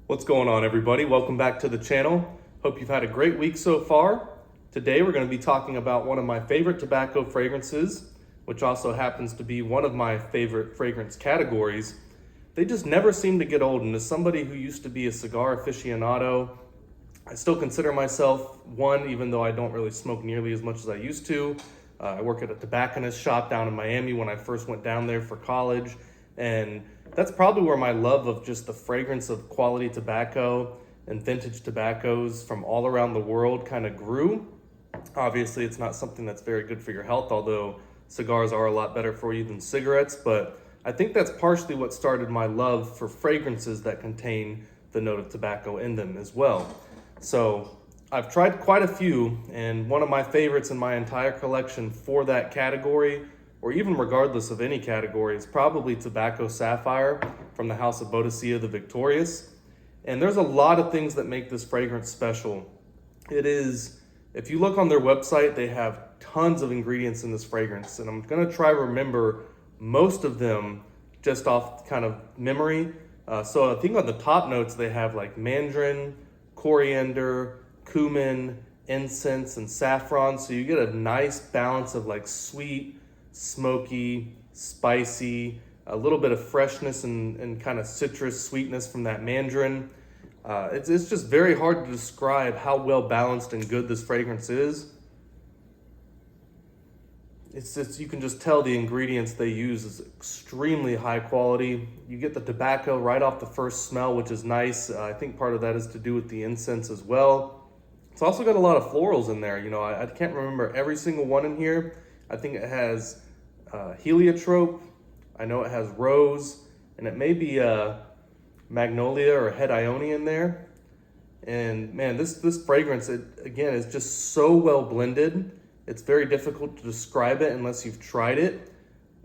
What's going on, everybody? Welcome back to the channel. Hope you've had a great week so far. Today we're going to be talking about one of my favorite tobacco fragrances, which also happens to be one of my favorite fragrance categories. They just never seem to get old, and as somebody who used to be a cigar aficionado, I still consider myself one, even though I don't really smoke nearly as much as I used to. I work at a tobacconist shop down in Miami when I first went down there for college, and that's probably where my love of just the fragrance of quality tobacco and vintage tobaccos from all around the world kind of grew. Obviously, it's not something that's very good for your health, although cigars are a lot better for you than cigarettes, but I think that's partially what started my love for fragrances that contain the note of tobacco in them as well. So I've tried quite a few, and one of my favorites in my entire collection for that category, or even regardless of any category, is probably Tobacco Sapphire from the house of Boadicea the Victorious. And there's a lot of things that make this fragrance special. It is, if you look on their website, they have tons of ingredients in this fragrance, and I'm gonna try to remember most of them just off kind of memory. So I think on the top notes, they have like mandarin, coriander, cumin, incense, and saffron. So you get a nice balance of like sweet, smoky, spicy, a little bit of freshness and kind of citrus sweetness from that mandarin. It's just very hard to describe how well balanced and good this fragrance is. It's just, you can just tell the ingredients they use is extremely high quality. You get the tobacco right off the first smell, which is nice. I think part of that is to do with the incense as well. It's also got a lot of florals in there. You know, I can't remember every single one in here. I think it has heliotrope, I know it has rose, and it may be magnolia or hedione in there. And man, this fragrance, it again is just so well blended. It's very difficult to describe it unless you've tried it.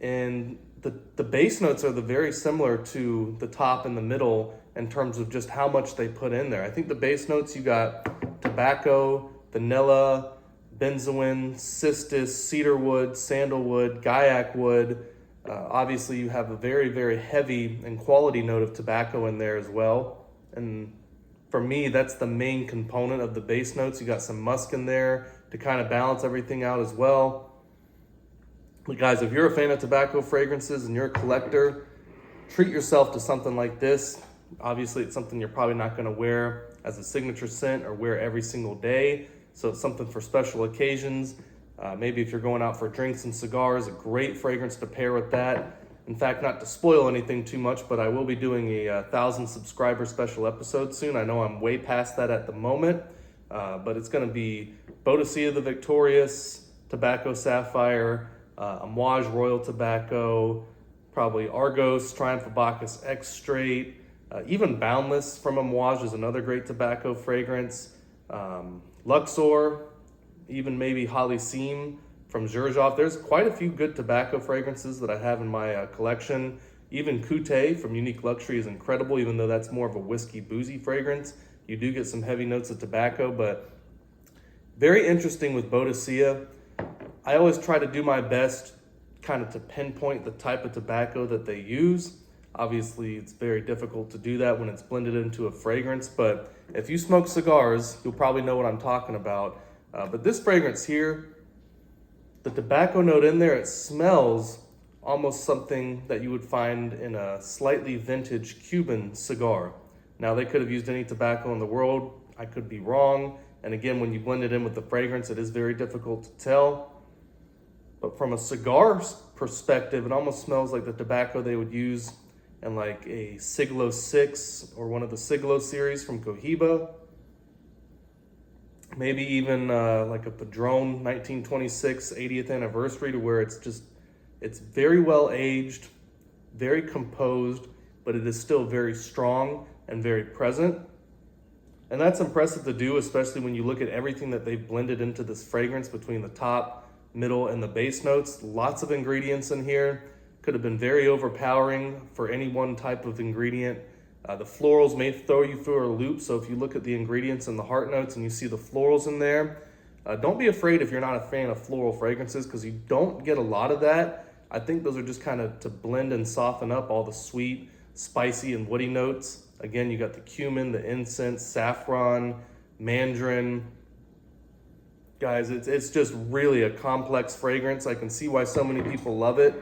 And the base notes are very similar to the top and the middle in terms of just how much they put in there. I think the base notes, you got tobacco, vanilla, benzoin, cistus, cedarwood, sandalwood, guaiac wood. Obviously, you have a very, very heavy and quality note of tobacco in there as well. And for me, that's the main component of the base notes. You got some musk in there to kind of balance everything out as well. But guys, if you're a fan of tobacco fragrances and you're a collector, treat yourself to something like this. Obviously, it's something you're probably not going to wear as a signature scent or wear every single day. So it's something for special occasions. Maybe if you're going out for drinks and cigars, a great fragrance to pair with that. In fact, not to spoil anything too much, but I will be doing a 1,000 subscriber special episode soon. I know I'm way past that at the moment, but it's going to be Boadicea the Victorious, Tobacco Sapphire, Amouage Royal Tobacco, probably Argos, Triumph of Bacchus X Straight, even Boundless from Amouage is another great tobacco fragrance. Luxor, even maybe Halicine from Xerjoff. There's quite a few good tobacco fragrances that I have in my collection. Even Couté from Unique Luxury is incredible, even though that's more of a whiskey boozy fragrance. You do get some heavy notes of tobacco, but very interesting with Boadicea. I always try to do my best kind of to pinpoint the type of tobacco that they use. Obviously, it's very difficult to do that when it's blended into a fragrance, but if you smoke cigars, you'll probably know what I'm talking about. But this fragrance here, the tobacco note in there, it smells almost something that you would find in a slightly vintage Cuban cigar. Now, they could have used any tobacco in the world. I could be wrong. And again, when you blend it in with the fragrance, it is very difficult to tell. But from a cigar perspective, it almost smells like the tobacco they would use in like a Siglo 6 or one of the Siglo series from Cohiba. Maybe even like a Padron 1926 80th anniversary, to where it's very well aged, very composed, but it is still very strong and very present. And that's impressive to do, especially when you look at everything that they've blended into this fragrance between the top, middle, and the base notes. Lots of ingredients in here. Could have been very overpowering for any one type of ingredient. The florals may throw you through a loop, so if you look at the ingredients and the heart notes and you see the florals in there, don't be afraid if you're not a fan of floral fragrances, because you don't get a lot of that. I think those are just kind of to blend and soften up all the sweet, spicy, and woody notes. Again, you got the cumin, the incense, saffron, mandarin. Guys, it's just really a complex fragrance. I can see why so many people love it.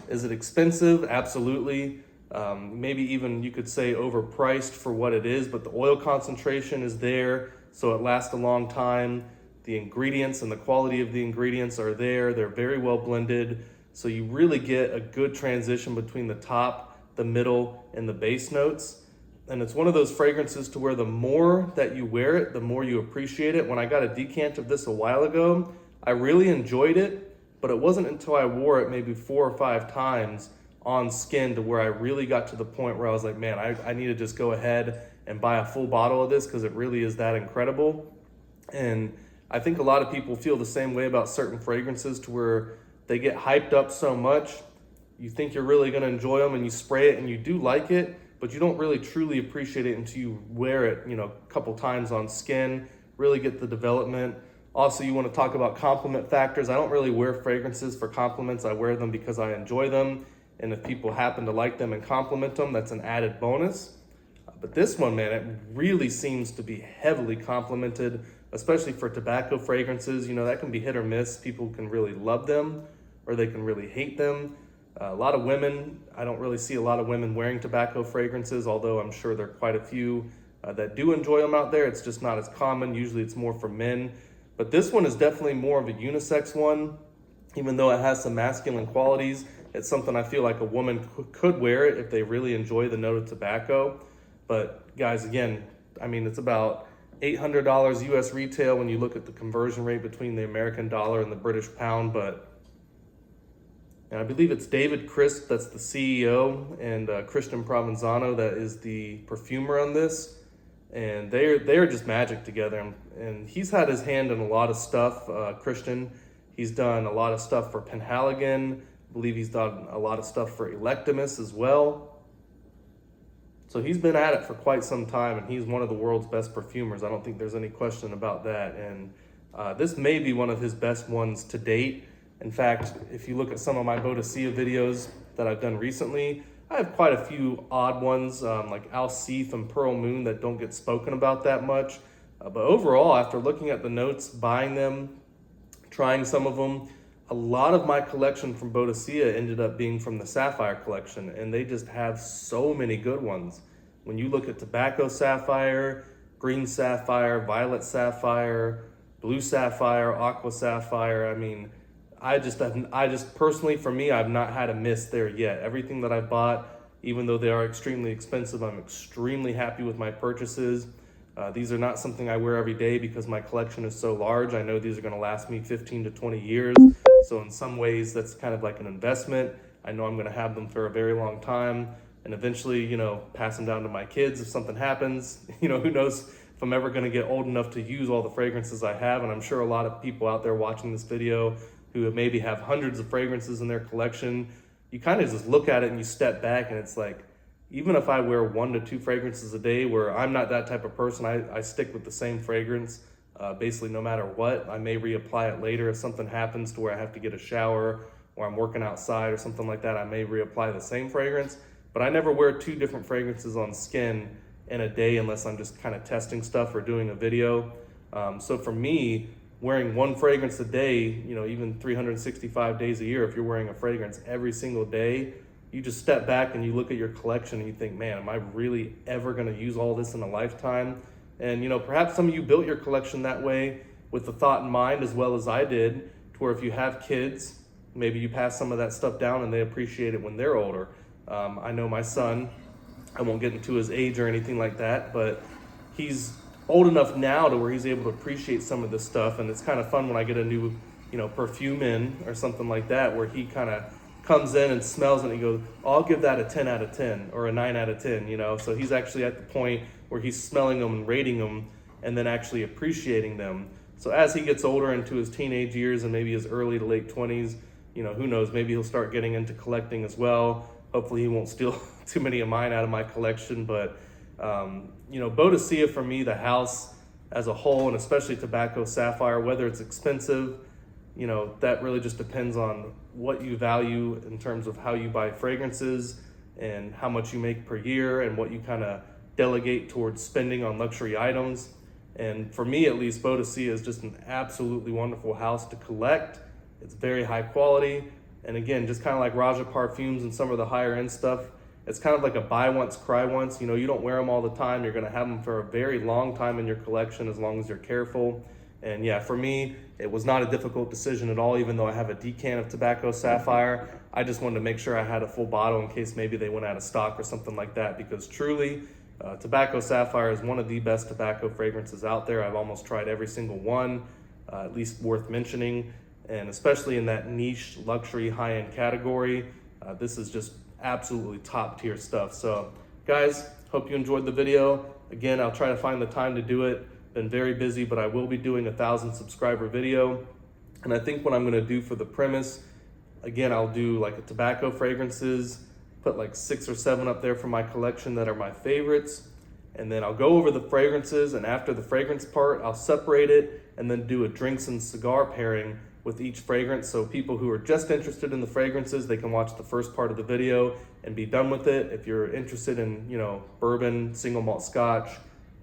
Is it expensive? Absolutely. Maybe even you could say overpriced for what it is, but the oil concentration is there, so it lasts a long time. The ingredients and the quality of the ingredients are there. They're very well blended, so you really get a good transition between the top, the middle, and the base notes. And it's one of those fragrances to where the more that you wear it, the more you appreciate it. When I got a decant of this a while ago, I really enjoyed it, but it wasn't until I wore it maybe 4 or 5 times on skin to where I really got to the point where I was like, man, I need to just go ahead and buy a full bottle of this because it really is that incredible. And I think a lot of people feel the same way about certain fragrances to where they get hyped up so much, you think you're really gonna enjoy them and you spray it and you do like it, but you don't really truly appreciate it until you wear it, a couple times on skin, really get the development. Also, you want to talk about compliment factors. I don't really wear fragrances for compliments. I wear them because I enjoy them. And if people happen to like them and compliment them, that's an added bonus. But this one, man, it really seems to be heavily complimented, especially for tobacco fragrances. That can be hit or miss. People can really love them or they can really hate them. A lot of women, I don't really see a lot of women wearing tobacco fragrances, although I'm sure there are quite a few that do enjoy them out there. It's just not as common. Usually it's more for men. But this one is definitely more of a unisex one. Even though it has some masculine qualities, it's something I feel like a woman could wear it if they really enjoy the note of tobacco. But guys, again, it's about $800 US retail when you look at the conversion rate between the American dollar and the British pound. And I believe it's David Crisp, that's the CEO, and Christian Provenzano, that is the perfumer on this. And they're just magic together. And he's had his hand in a lot of stuff, Christian. He's done a lot of stuff for Penhaligon. I believe he's done a lot of stuff for Electimus as well. So he's been at it for quite some time, and he's one of the world's best perfumers. I don't think there's any question about that. And this may be one of his best ones to date. In fact, if you look at some of my Boadicea videos that I've done recently, I have quite a few odd ones like Alcif and Pearl Moon that don't get spoken about that much. But overall, after looking at the notes, buying them, trying some of them, a lot of my collection from Boadicea ended up being from the Sapphire collection, and they just have so many good ones. When you look at tobacco sapphire, green sapphire, violet sapphire, blue sapphire, aqua sapphire, I just personally, for me, I've not had a miss there yet. Everything that I bought, even though they are extremely expensive, I'm extremely happy with my purchases. These are not something I wear every day because my collection is so large. I know these are going to last me 15 to 20 years. So in some ways, that's kind of like an investment. I know I'm going to have them for a very long time and eventually, pass them down to my kids if something happens. Who knows if I'm ever going to get old enough to use all the fragrances I have. And I'm sure a lot of people out there watching this video who maybe have hundreds of fragrances in their collection, you kind of just look at it and you step back and it's like, even if I wear 1 to 2 fragrances a day, where I'm not that type of person, I stick with the same fragrance, basically no matter what. I may reapply it later if something happens to where I have to get a shower or I'm working outside or something like that, I may reapply the same fragrance, but I never wear 2 different fragrances on skin in a day unless I'm just kind of testing stuff or doing a video. So for me, wearing 1 fragrance a day, even 365 days a year, if you're wearing a fragrance every single day, you just step back and you look at your collection and you think, man, am I really ever going to use all this in a lifetime? And, perhaps some of you built your collection that way with the thought in mind, as well as I did, to where if you have kids, maybe you pass some of that stuff down and they appreciate it when they're older. I know my son, I won't get into his age or anything like that, but he's old enough now to where he's able to appreciate some of this stuff. And it's kind of fun when I get a new, perfume in or something like that, where he kind of comes in and smells it and he goes, oh, I'll give that a 10 out of 10 or a 9 out of 10, So he's actually at the point where he's smelling them and rating them and then actually appreciating them. So as he gets older into his teenage years and maybe his early to late 20s, who knows, maybe he'll start getting into collecting as well. Hopefully he won't steal too many of mine out of my collection, but Boadicea, for me, the house as a whole, and especially tobacco sapphire, whether it's expensive, that really just depends on what you value in terms of how you buy fragrances and how much you make per year and what you kind of delegate towards spending on luxury items. And for me, at least, Boadicea is just an absolutely wonderful house to collect. It's very high quality. And again, just kind of like Raja Parfums and some of the higher end stuff, it's kind of like a buy once, cry once. You know, you don't wear them all the time. You're gonna have them for a very long time in your collection as long as you're careful. And yeah, for me, it was not a difficult decision at all, even though I have a decant of Tobacco Sapphire. I just wanted to make sure I had a full bottle in case maybe they went out of stock or something like that, because truly, Tobacco Sapphire is one of the best tobacco fragrances out there. I've almost tried every single one, at least worth mentioning. And especially in that niche luxury high-end category, this is just absolutely top tier stuff. So guys, hope you enjoyed the video. Again, I'll try to find the time to do it. Been very busy, but I will be doing a 1,000 subscriber video. And I think what I'm gonna do for the premise, again, I'll do like a tobacco fragrances, put like 6 or 7 up there for my collection that are my favorites. And then I'll go over the fragrances, and after the fragrance part, I'll separate it and then do a drinks and cigar pairing with each fragrance. So people who are just interested in the fragrances, they can watch the first part of the video and be done with it. If you're interested in, you know, bourbon, single malt scotch,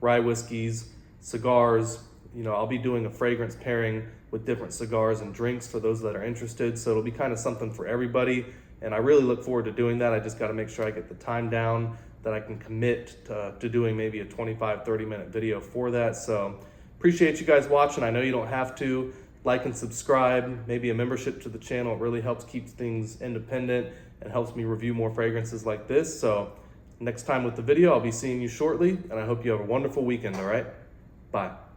rye whiskeys, cigars, you know, I'll be doing a fragrance pairing with different cigars and drinks for those that are interested. So it'll be kind of something for everybody. And I really look forward to doing that. I just got to make sure I get the time down that I can commit to doing maybe a 25-30 minute video for that. So appreciate you guys watching. I know you don't have to. Like and subscribe, maybe a membership to the channel. It really helps keep things independent and helps me review more fragrances like this. So next time with the video, I'll be seeing you shortly, and I hope you have a wonderful weekend, all right? Bye.